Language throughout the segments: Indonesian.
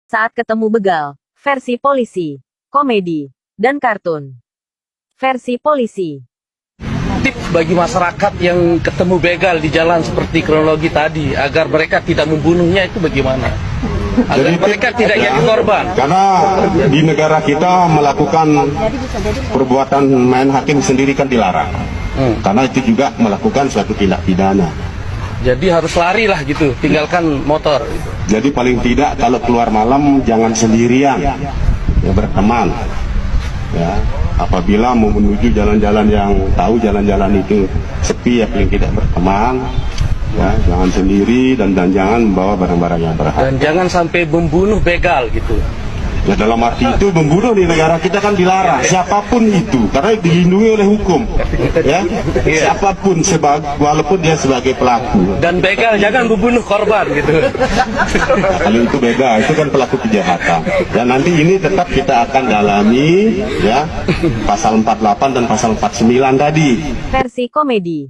Saat ketemu begal, versi polisi, komedi, dan kartun. Versi polisi. Tips bagi masyarakat yang ketemu begal di jalan seperti kronologi tadi, agar mereka tidak membunuhnya itu bagaimana? Agar mereka tidak jadi korban. Karena di negara kita melakukan perbuatan main hakim sendiri kan dilarang. Karena itu juga melakukan suatu tindak pidana. Jadi harus lari lah gitu, tinggalkan motor. Jadi paling tidak kalau keluar malam jangan sendirian, ya berteman. Ya, apabila mau menuju jalan-jalan yang tahu jalan-jalan itu sepi ya paling tidak berteman. Ya, jangan sendiri dan jangan membawa barang-barang yang berharga. Dan jangan sampai membunuh begal gitu. Ya dalam arti itu membunuh di negara kita kan dilarang, siapapun itu, karena dilindungi oleh hukum. Ya, siapapun walaupun dia sebagai pelaku. Dan begal jangan membunuh korban gitu. Kalau itu beda, itu kan pelaku kejahatan. Dan nanti ini tetap kita akan dalami, ya, pasal 48 dan pasal 49 tadi. Versi komedi.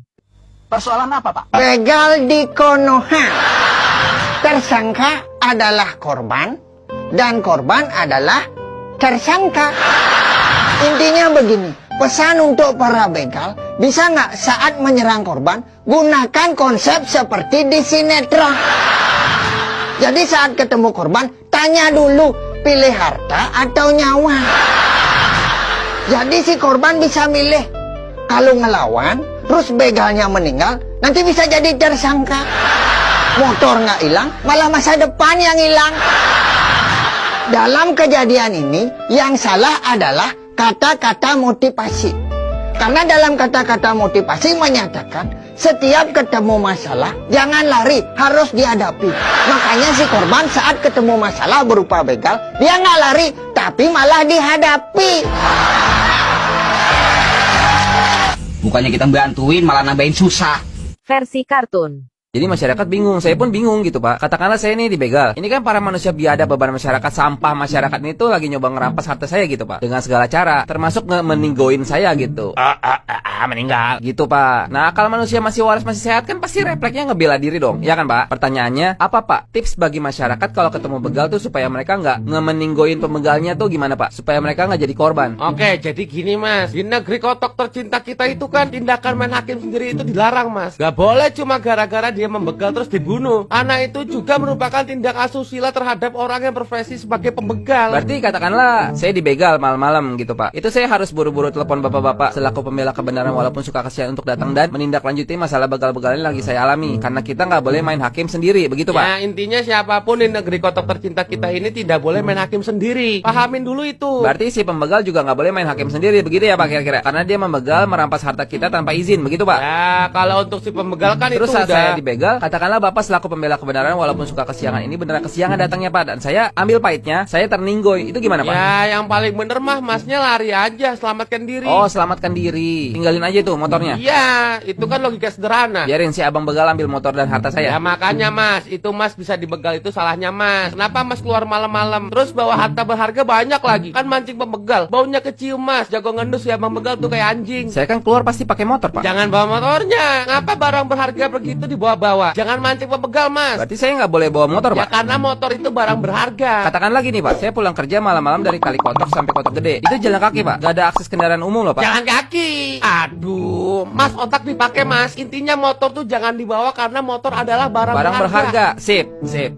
Persoalan apa, Pak? Begal di Konoha. Tersangka adalah korban dan korban adalah tersangka. Intinya begini, pesan untuk para begal, bisa nggak saat menyerang korban, gunakan konsep seperti di sinetron. Jadi saat ketemu korban, tanya dulu, pilih harta atau nyawa. Jadi si korban bisa milih, kalau ngelawan, terus begalnya meninggal, nanti bisa jadi tersangka. Motor nggak hilang, malah masa depan yang hilang. Dalam kejadian ini, yang salah adalah kata-kata motivasi. Karena dalam kata-kata motivasi menyatakan, setiap ketemu masalah, jangan lari, harus dihadapi. Makanya si korban saat ketemu masalah berupa begal, dia nggak lari, tapi malah dihadapi. Bukannya kita bantuin, malah nambahin susah. Versi kartun. Jadi masyarakat bingung, saya pun bingung gitu Pak. Katakanlah saya ini dibegal. Ini kan para manusia biadab, beban masyarakat, sampah masyarakat ini tuh lagi nyoba ngerampas harta saya gitu Pak. Dengan segala cara, termasuk meninggoin saya gitu. Meninggal gitu Pak. Nah kalau manusia masih waras, masih sehat kan pasti refleksnya ngebela diri dong. Ya kan Pak? Pertanyaannya, apa Pak tips bagi masyarakat kalau ketemu begal tuh supaya mereka nggak ngemeninggoin pembegalnya tuh gimana Pak? Supaya mereka nggak jadi korban. Oke, jadi gini Mas, di negeri kotok tercinta kita itu kan tindakan main hakim sendiri itu dilarang Mas. Gak boleh cuma gara-gara dia membegal terus dibunuh. Anak itu juga merupakan tindak asusila terhadap orang yang berprofesi sebagai pembegal. Berarti katakanlah saya dibegal malam-malam gitu Pak. Itu saya harus buru-buru telepon bapak-bapak selaku pembela kebenaran walaupun suka kasihan untuk datang dan menindaklanjuti masalah begal-begal ini lagi saya alami. Karena kita nggak boleh main hakim sendiri, begitu Pak? Ya intinya siapapun di negeri kotok tercinta kita ini tidak boleh main hakim sendiri. Pahamin dulu itu. Berarti si pembegal juga nggak boleh main hakim sendiri, begitu ya Pak kira-kira? Karena dia membegal merampas harta kita tanpa izin, begitu Pak? Ya kalau untuk si pembegal kan Terus itu saat udah. saya dibegal, katakanlah Bapak selaku pembela kebenaran walaupun suka kesiangan ini beneran kesiangan datangnya Pak, dan saya ambil pahitnya, saya terninggoy, itu gimana Pak? Ya yang paling bener mah Masnya lari aja, selamatkan diri. Oh selamatkan diri, tinggalin aja tuh motornya. Iya, itu kan logika sederhana. Biarin si abang begal ambil motor dan harta saya. Ya makanya Mas, itu Mas bisa dibegal itu salahnya Mas. Kenapa Mas keluar malam-malam terus bawa harta berharga banyak lagi? Kan mancing pembegal, baunya kecium Mas. Jago ngendus ya abang begal tuh kayak anjing. Saya kan keluar pasti pakai motor Pak. Jangan bawa motornya. Ngapa barang berharga begitu dibawa-bawa? Jangan mancing pembegal Mas. Berarti saya nggak boleh bawa motor Ya Pak? karena motor itu barang berharga. Katakan lagi nih Pak, saya pulang kerja malam-malam dari Kali Kotok sampai Kotok Gede. Itu jalan kaki Pak, gak ada akses kendaraan umum loh Pak. Jalan kaki. Aduh, Mas otak dipakai Mas. Intinya motor tuh jangan dibawa karena motor adalah barang Berharga. Sip.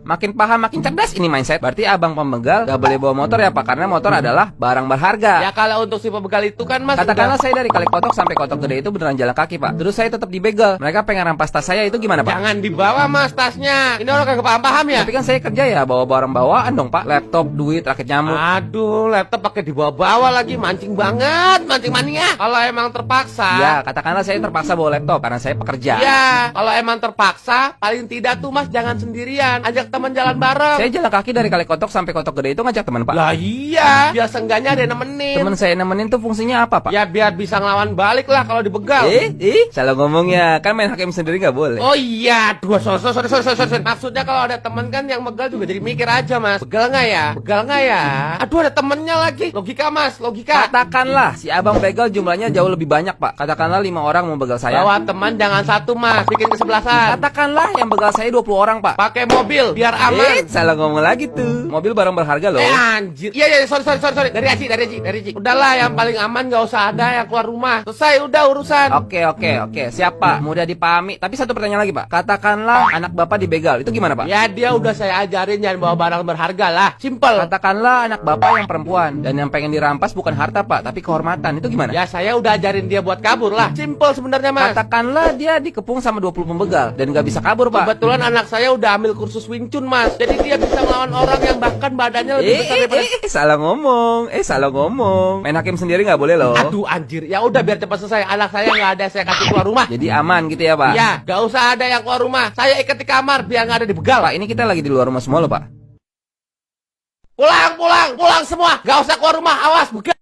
Makin paham makin cerdas ini mindset. Berarti abang pembegal gak boleh bawa motor ya Pak, karena motor adalah barang berharga. Ya kalau untuk si pembegal itu kan Mas Katakanlah saya dari Kali Kotok sampai Kotok Gede itu beneran jalan kaki Pak. Terus saya tetap dibegal. Mereka pengen rampas tas saya, itu gimana Pak? jangan dibawa Mas tasnya. Ini orang kagak paham ya. Tapi kan saya kerja ya, bawa barang bawaan dong Pak. Laptop, duit, rakit nyamuk. Aduh, laptop pakai dibawa-bawa lagi, mancing banget, mancing mania. Kalau emang terpaksa. Ya, katakanlah saya terpaksa bawa laptop karena saya pekerja. Ya, kalau emang terpaksa, paling tidak tuh Mas jangan sendirian, ajak teman jalan bareng. Saya jalan kaki dari Kali Kotok sampai Kotok Gede itu ngajak teman Pak. Lah iya, biar seenggaknya ada yang nemenin. Temen saya nemenin tuh fungsinya apa Pak? Ya biar bisa ngelawan balik lah kalau dibegal. Salah ngomongnya. Kan main hakim sendiri nggak boleh. Oh iya. iya, sorry. Maksudnya kalau ada temen kan yang begal juga jadi mikir aja, Mas. Begal nggak ya? Begal nggak ya? Aduh, ada temennya lagi. Logika, Mas, logika. Katakanlah si abang begal jumlahnya jauh lebih banyak, Pak. Katakanlah 5 orang mau begal saya. Bawa teman jangan satu, Mas. Bikin kesebelasan. Katakanlah yang begal saya 20 orang, Pak. Pakai mobil biar aman. Salah ngomong lagi tuh. Mobil barang berharga loh. Anjir. Iya, sorry. Dari Aji. Udahlah, yang paling aman nggak usah ada yang keluar rumah. Selesai, udah urusan. Oke. Siapa? Mudah dipahami. Tapi satu pertanyaan lagi, Pak. Katakanlah anak Bapak dibegal. Itu gimana, Pak? Ya, dia udah saya ajarin jangan bawa barang berharga lah. Simple. Katakanlah anak Bapak yang perempuan dan yang pengen dirampas bukan harta, Pak, tapi kehormatan. Itu gimana? Ya, saya udah ajarin dia buat kabur lah. Simple sebenarnya, Mas. Katakanlah dia dikepung sama 20 pembegal dan nggak bisa kabur, Pak. Kebetulan anak saya udah ambil kursus Wing Chun, Mas. Jadi dia bisa melawan orang yang bahkan badannya lebih besar daripada... Salah ngomong. Main hakim sendiri nggak boleh loh. Aduh, anjir. Ya udah biar cepat selesai. Anak saya nggak ada, saya kasih keluar rumah. Jadi aman gitu ya, Pak? Ya, gak usah ada yang keluar rumah. Saya ikat di kamar biar nggak ada dibegal. Pak, ini kita lagi di luar rumah semua loh, Pak. Pulang semua. Gak usah keluar rumah. Awas, begal.